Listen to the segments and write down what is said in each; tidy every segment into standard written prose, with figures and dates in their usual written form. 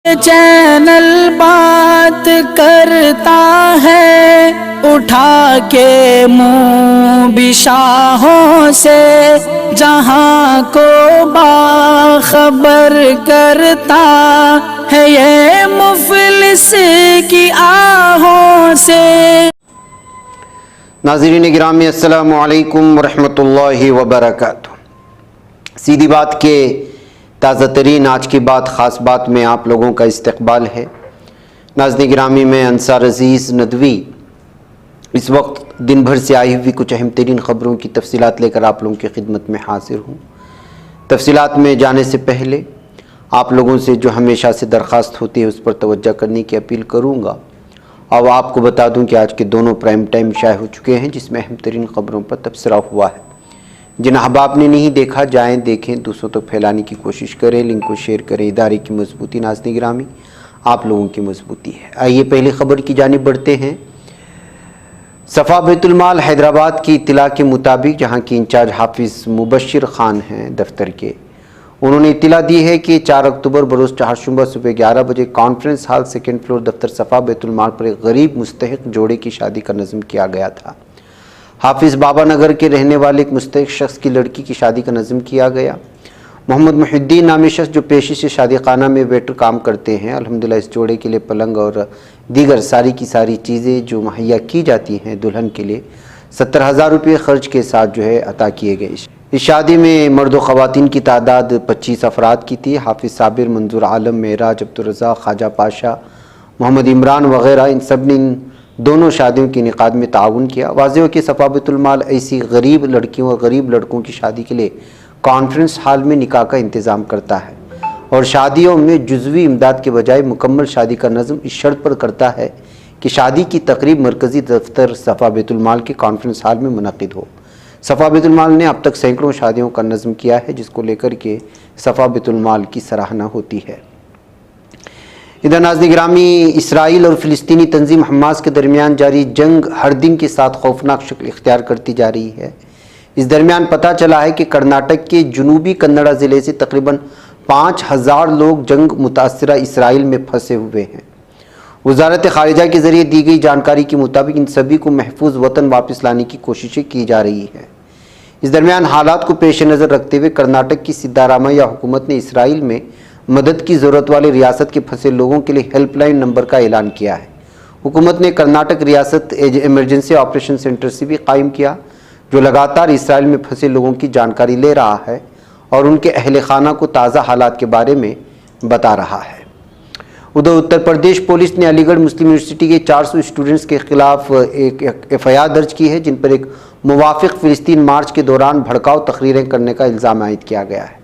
Channel بات کرتا ہے اٹھا کے منہ بشاہوں سے، جہاں کو باخبر کرتا ہے یہ مفلس کی آہوں سے۔ ناظرین گرامی السلام علیکم ورحمۃ اللہ وبرکاتہ۔ سیدھی بات کے تازہ ترین آج کی بات خاص بات میں آپ لوگوں کا استقبال ہے۔ ناظرین گرامی میں انصار عزیز ندوی اس وقت دن بھر سے آئی ہوئی کچھ اہم ترین خبروں کی تفصیلات لے کر آپ لوگوں کی خدمت میں حاضر ہوں۔ تفصیلات میں جانے سے پہلے آپ لوگوں سے جو ہمیشہ سے درخواست ہوتی ہے اس پر توجہ کرنے کی اپیل کروں گا، اور آپ کو بتا دوں کہ آج کے دونوں پرائم ٹائم شائع ہو چکے ہیں جس میں اہم ترین خبروں پر تبصرہ ہوا ہے۔ جن احباب نے نہیں دیکھا جائیں دیکھیں، دوسروں تک پھیلانے کی کوشش کریں، لنک کو شیئر کریں۔ ادارے کی مضبوطی ناظرین گرامی آپ لوگوں کی مضبوطی ہے۔ آئیے پہلی خبر کی جانب بڑھتے ہیں۔ صفا بیت المال حیدرآباد کی اطلاع کے مطابق جہاں کی انچارج حافظ مبشر خان ہیں دفتر کے، انہوں نے اطلاع دی ہے کہ 4 اکتوبر بروز چہارشنبہ صبح 11 بجے کانفرنس ہال 2nd فلور دفتر صفا بیت المال پر ایک غریب مستحق جوڑے کی شادی کا نظم کیا گیا تھا۔ حافظ بابا نگر کے رہنے والے ایک مستحق شخص کی لڑکی کی شادی کا نظم کیا گیا۔ محمد محی الدین نامی شخص جو پیشے سے شادی خانہ میں ویٹر کام کرتے ہیں، الحمدللہ اس جوڑے کے لیے پلنگ اور دیگر ساری کی ساری چیزیں جو مہیا کی جاتی ہیں دلہن کے لیے 70,000 روپے خرچ کے ساتھ عطا کیے گئے۔ اس شادی میں مرد و خواتین کی تعداد 25 افراد کی تھی۔ حافظ صابر، منظور عالم، معراج، عبدالرزاق، خواجہ پاشا، محمد عمران وغیرہ ان سب نے ان دونوں شادیوں کے انعقاد میں تعاون کیا۔ واضح ہو کہ صفا بیت المال ایسی غریب لڑکیوں اور غریب لڑکوں کی شادی کے لیے کانفرنس ہال میں نکاح کا انتظام کرتا ہے، اور شادیوں میں جزوی امداد کے بجائے مکمل شادی کا نظم اس شرط پر کرتا ہے کہ شادی کی تقریب مرکزی دفتر صفا بیت المال کے کانفرنس ہال میں منعقد ہو۔ صفا بیت المال نے اب تک سینکڑوں شادیوں کا نظم کیا ہے جس کو لے کر کے صفا بیت المال کی سراہنا ہوتی ہے۔ ادھر ناظرین گرامی، اسرائیل اور فلسطینی تنظیم حماس کے درمیان جاری جنگ ہر دن کے ساتھ خوفناک شکل اختیار کرتی جا رہی ہے۔ اس درمیان پتہ چلا ہے کہ کرناٹک کے جنوبی کنڑا ضلع سے تقریباً 5,000 لوگ جنگ متاثرہ اسرائیل میں پھنسے ہوئے ہیں۔ وزارت خارجہ کے ذریعے دی گئی جانکاری کے مطابق ان سبھی کو محفوظ وطن واپس لانے کی کوششیں کی جا رہی ہیں۔ اس درمیان حالات کو پیش نظر رکھتے ہوئے کرناٹک کی سدھارمیہ حکومت نے اسرائیل میں مدد کی ضرورت والے ریاست کے پھنسے لوگوں کے لیے ہیلپ لائن نمبر کا اعلان کیا ہے۔ حکومت نے کرناٹک ریاست ایمرجنسی آپریشن سینٹر سے بھی قائم کیا جو لگاتار اسرائیل میں پھنسے لوگوں کی جانکاری لے رہا ہے اور ان کے اہل خانہ کو تازہ حالات کے بارے میں بتا رہا ہے۔ ادھر اتر پردیش پولیس نے علی گڑھ مسلم یونیورسٹی کے 400 اسٹوڈنٹس کے خلاف ایک FIR درج کی ہے جن پر ایک موافق فلسطین مارچ کے دوران بھڑکاؤ تقریریں کرنے کا الزام عائد کیا گیا ہے۔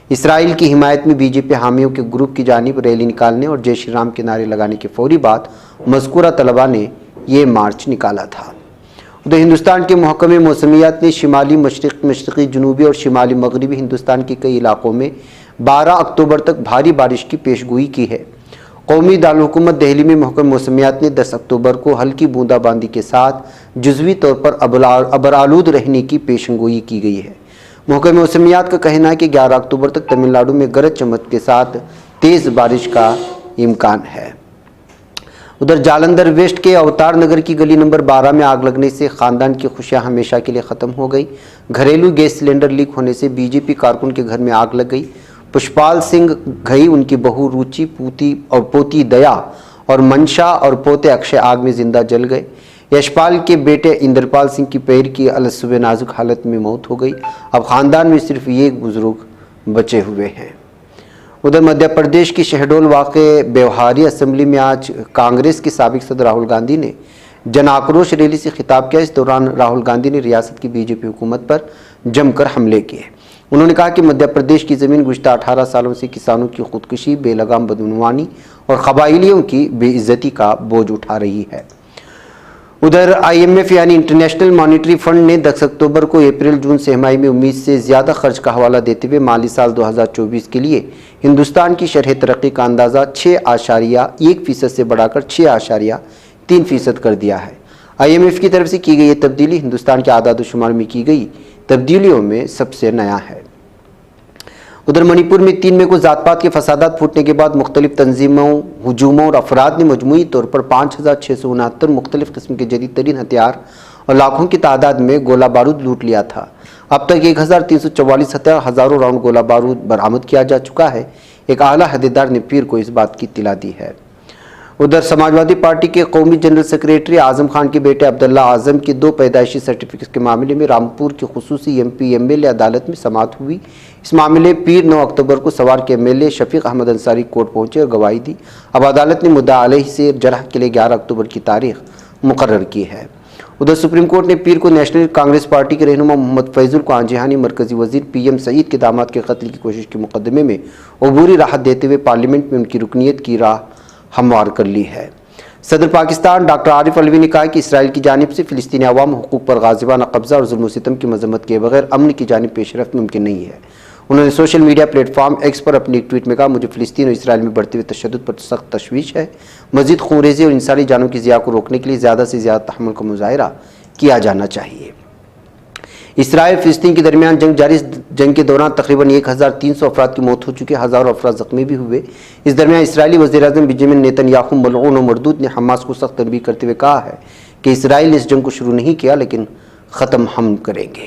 اسرائیل کی حمایت میں BJP حامیوں کے گروپ کی جانب ریلی نکالنے اور جے شری رام کے نعرے لگانے کے فوری بعد مذکورہ طلباء نے یہ مارچ نکالا تھا۔ ادھر ہندوستان کے محکمہ موسمیات نے شمالی مشرق، مشرقی جنوبی اور شمالی مغربی ہندوستان کے کئی علاقوں میں 12 اکتوبر تک بھاری بارش کی پیشگوئی کی ہے۔ قومی دارالحکومت دہلی میں محکمہ موسمیات نے 10 اکتوبر کو ہلکی بوندا باندی کے ساتھ جزوی طور پر ابرآلود رہنے کی پیشگوئی کی گئی ہے۔ محکمہ موسمیات کا کہنا ہے کہ 11 اکتوبر تک تمل ناڈو میں گرج چمک کے ساتھ تیز بارش کا امکان ہے۔ ادھر جالندھر ویسٹ کے اوتار نگر کی گلی نمبر 12 میں آگ لگنے سے خاندان کی خوشیاں ہمیشہ کے لیے ختم ہو گئی۔ گھریلو گیس سلنڈر لیک ہونے سے BJP کارکن کے گھر میں آگ لگ گئی۔ پشپال سنگھ گھئی، ان کی بہو روچی، پوتی دیا اور منشا اور پوتے اکشے آگ میں زندہ جل گئے۔ یشپال کے بیٹے اندرپال سنگھ کی پیر کی الصبح نازک حالت میں موت ہو گئی۔ اب خاندان میں صرف یہ ایک بزرگ بچے ہوئے ہیں۔ ادھر مدھیہ پردیش کی شہڈول واقع بیوہاری اسمبلی میں آج کانگریس کے سابق صدر راہل گاندھی نے جن آکروش ریلی سے خطاب کیا۔ اس دوران راہل گاندھی نے ریاست کی BJP حکومت پر جم کر حملے کیے۔ انہوں نے کہا کہ مدھیہ پردیش کی زمین گزشتہ 18 سالوں سے کسانوں کی خودکشی، بے لگام بدعنوانی اور قبائلیوں کی بے عزتی کا بوجھ اٹھا رہی ہے۔ ادھر IMF یعنی انٹرنیشنل مانیٹری فنڈ نے 10 اکتوبر کو اپریل جون سہ-ماہی میں امید سے زیادہ خرچ کا حوالہ دیتے ہوئے مالی سال 2024 کے لیے ہندوستان کی شرح ترقی کا اندازہ 6.1% سے بڑھا کر 6.3% کر دیا ہے۔ IMF کی طرف سے کی گئی یہ تبدیلی ہندوستان کے اعداد و شمار میں کی گئی تبدیلیوں میں سب سے نیا ہے۔ ادھر منی پور میں 3 مئی کو ذات پات کے فسادات پھوٹنے کے بعد مختلف تنظیموں، ہجوموں اور افراد نے مجموعی طور پر 5669 مختلف قسم کے جدید ترین ہتھیار اور لاکھوں کی تعداد میں گولہ بارود لوٹ لیا تھا۔ اب تک 1344 ہتھیار، ہزاروں راؤنڈ گولہ بارود برآمد کیا جا چکا ہے۔ ایک اعلیٰ عہدیدار نے پیر کو اس بات کی اطلاع دی ہے۔ ادھر سماجوادی پارٹی کے قومی جنرل سیکریٹری اعظم خان کے بیٹے عبداللہ اعظم کی 2 پیدائشی سرٹیفکیٹس کے معاملے میں رامپور کی خصوصی MP عدالت میں سماعت ہوئی۔ اس معاملے پیر 9 اکتوبر کو سوار کے MLA شفیق احمد انصاری کورٹ پہنچے اور گواہی دی۔ اب عدالت نے مدعا علیہ سے جرح کے لیے 11 اکتوبر کی تاریخ مقرر کی ہے۔ ادھر سپریم کورٹ نے پیر کو نیشنل کانگریس پارٹی کے رہنما محمد فیضل کو آن جہانی مرکزی وزیر PM سعید کے داماد کے قتل کی کوشش کے مقدمے میں عبوری راحت دیتے ہوئے پارلیمنٹ میں ان کی رکنیت کی راہ ہموار کر لی ہے۔ صدر پاکستان ڈاکٹر عارف علوی نے کہا کہ اسرائیل کی جانب سے فلسطینی عوام حقوق پر غاصبانہ قبضہ اور ظلم و ستم کی مذمت کے بغیر امن کی جانب پیش رفت ممکن نہیں ہے۔ انہوں نے social media platform X پر اپنی ایک ٹویٹ میں کہا، مجھے فلسطین اور اسرائیل میں بڑھتے ہوئے تشدد پر سخت تشویش ہے۔ مزید خونریزی اور انسانی جانوں کی ضیاع کو روکنے کے لیے زیادہ سے زیادہ تحمل کا مظاہرہ کیا جانا چاہیے۔ اسرائیل فلسطین کے درمیان جنگ کے دوران تقریباً 1300 افراد کی موت ہو چکی، ہزاروں افراد زخمی بھی ہوئے۔ اس درمیان اسرائیلی وزیر اعظم بنیامین نیتن یاہو ملعون و مردود نے حماس کو سخت تنبیہ کرتے ہوئے کہا ہے کہ اسرائیل نے اس جنگ کو شروع نہیں کیا لیکن ختم ہم کریں گے۔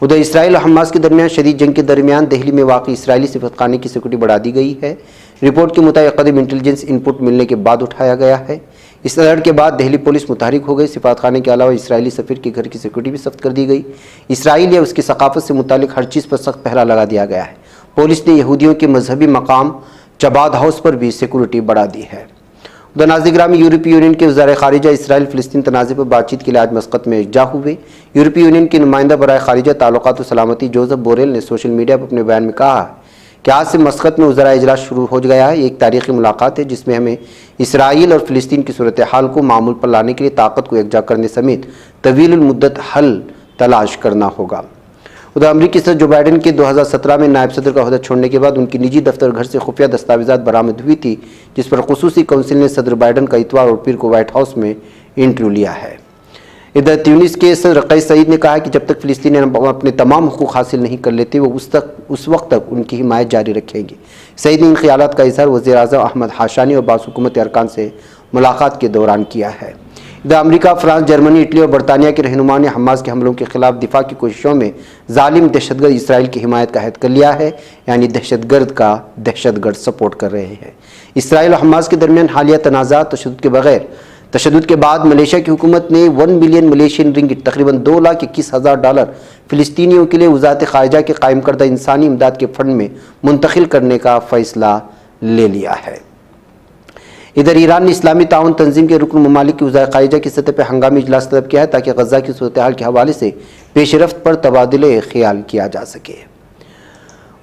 ادھر اسرائیل اور حماس کے درمیان شدید جنگ کے درمیان دہلی میں واقع اسرائیلی سفارت خانے کی سیکورٹی بڑھا دی گئی ہے۔ رپورٹ کے مطابق قدیم انٹیلیجنس ان پٹ ملنے کے بعد اٹھایا گیا ہے۔ اس الرٹ کے بعد دہلی پولیس متحرک ہو گئی۔ سفارت خانے کے علاوہ اسرائیلی سفیر کے گھر کی سیکورٹی بھی سخت کر دی گئی۔ اسرائیل یا اس کی ثقافت سے متعلق ہر چیز پر سخت پہرا لگا دیا گیا ہے۔ پولیس نے یہودیوں کے مذہبی مقام چباد ہاؤس پر بھی سیکورٹی بڑھا دی ہے۔ ادھر ناظرین گرامی، یورپی یونین کے وزیر خارجہ اسرائیل فلسطین تنازع پر بات چیت کے لیے آج مسقط میں یکجا ہوئے۔ یورپی یونین کے نمائندہ برائے خارجہ تعلقات و سلامتی جوزف بوریل نے سوشل میڈیا پر اپنے بیان میں کہا کہ آج سے مسقط میں وزراء اجلاس شروع ہو گیا ہے۔ یہ ایک تاریخی ملاقات ہے جس میں ہمیں اسرائیل اور فلسطین کی صورتحال کو معمول پر لانے کے لیے طاقت کو یکجا کرنے سمیت طویل المدت حل تلاش کرنا ہوگا۔ ادھر امریکی صدر جو بائیڈن کے 2017 میں نائب صدر کا عہدہ چھوڑنے کے بعد ان کی نجی دفتر گھر سے خفیہ دستاویزات برآمد ہوئی تھی، جس پر خصوصی کونسل نے صدر بائیڈن کا اتوار اور پیر کو وائٹ ہاؤس میں انٹرویو لیا ہے۔ ادھر تیونس کے صدر قیس سعید نے کہا کہ جب تک فلسطینی اپنے تمام حقوق حاصل نہیں کر لیتے وہ اس وقت تک ان کی حمایت جاری رکھیں گے۔ سعید نے ان خیالات کا اظہار وزیر اعظم احمد حاشانی اور بعض حکومتی ارکان سے ملاقات کے دوران کیا ہے۔ ادھر امریکہ، فرانس، جرمنی، اٹلی اور برطانیہ کے رہنماؤں نے حماس کے حملوں کے خلاف دفاع کی کوششوں میں ظالم دہشت گرد اسرائیل کی حمایت کا عہد کر لیا ہے، یعنی دہشت گرد سپورٹ کر رہے ہیں۔ اسرائیل اور حماس کے درمیان حالیہ تنازعات تشدد کے بعد ملیشیا کی حکومت نے 1 ملین ملیشین رنگٹ تقریباً $2,21,000 فلسطینیوں کے لیے وزارت خارجہ کے قائم کردہ انسانی امداد کے فنڈ میں منتقل کرنے کا فیصلہ لے لیا ہے۔ ادھر ایران نے اسلامی تعاون تنظیم کے رکن ممالک کی وزارت خارجہ کی سطح پر ہنگامی اجلاس طلب کیا ہے تاکہ غزہ کی صورتحال کے حوالے سے پیش رفت پر تبادلہ خیال کیا جا سکے۔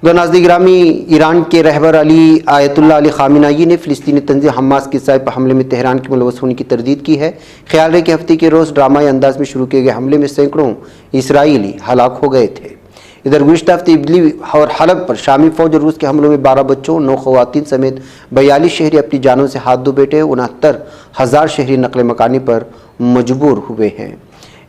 ناظرین گرامی، ایران کے رہبر آیت اللہ علی خامنائی نے فلسطینی تنظیم حماس کے اسرائیل پر حملے میں تہران کے ملوث ہونے کی تردید کی ہے۔ خیال ہے کہ ہفتے کے روز ڈرامائی انداز میں شروع کیے گئے حملے میں سینکڑوں اسرائیلی ہلاک ہو گئے تھے۔ ادھر گزشتہ ہفتے ادلب اور حلب پر شامی فوج اور روس کے حملوں میں 12 بچوں، 9 خواتین سمیت 42 شہری اپنی جانوں سے ہاتھ دھو بیٹھے، 69,000 شہری نقل مکانی پر مجبور ہوئے ہیں۔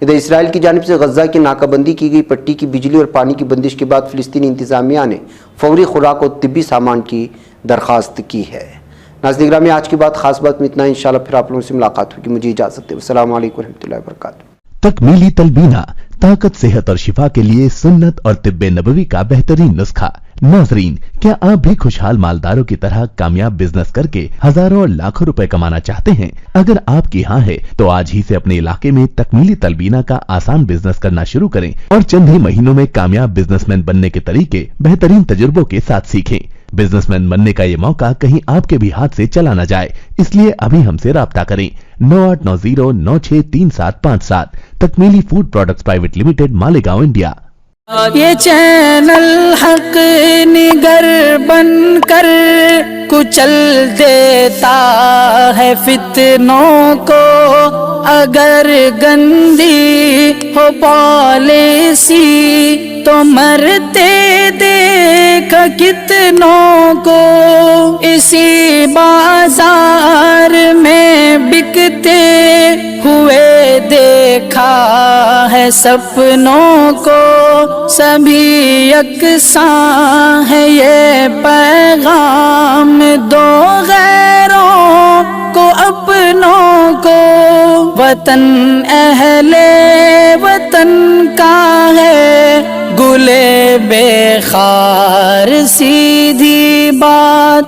ادھر اسرائیل کی جانب سے غزہ کی ناکہ بندی کی گئی پٹی کی بجلی اور پانی کی بندش کے بعد فلسطینی انتظامیہ نے فوری خوراک اور طبی سامان کی درخواست کی ہے۔ ناظرین گرامی، آج کی بات خاص بات میں اتنا ہے۔ انشاءاللہ پھر آپ لوگوں سے ملاقات ہوگی۔ مجھے اجازت دیں۔ السلام علیکم ورحمۃ اللہ وبرکاتہ۔ تکمیلی تلبینہ، طاقت، صحت اور شفا کے لیے سنت اور طب نبوی کا بہترین نسخہ۔ ناظرین، کیا آپ بھی خوشحال مالداروں کی طرح کامیاب بزنس کر کے ہزاروں اور لاکھوں روپے کمانا چاہتے ہیں؟ اگر آپ کی ہاں ہے تو آج ہی سے اپنے علاقے میں تکمیلی تلبینہ کا آسان بزنس کرنا شروع کریں اور چند ہی مہینوں میں کامیاب بزنس مین بننے کے طریقے بہترین تجربوں کے ساتھ سیکھیں۔ بزنس مین بننے کا یہ موقع کہیں آپ کے بھی ہاتھ سے چلا نہ جائے، اس لیے ابھی ہم سے رابطہ کریں۔ 9890963757 Takmeeli food products private limited, Malegaon, India. یہ چینل حق نگر بن کر کچل دیتا ہے فتنوں کو، اگر گندی ہو پالیسی تو مرتے دیکھ کتنوں کو، اسی بازار میں بکتے ہوئے دیکھا ہے سپنوں کو سبھی یکساں ہے یہ پیغام دو غیروں کو اپنوں کو وطن اہل وطن کا ہے گلے بے خار سیدھی بات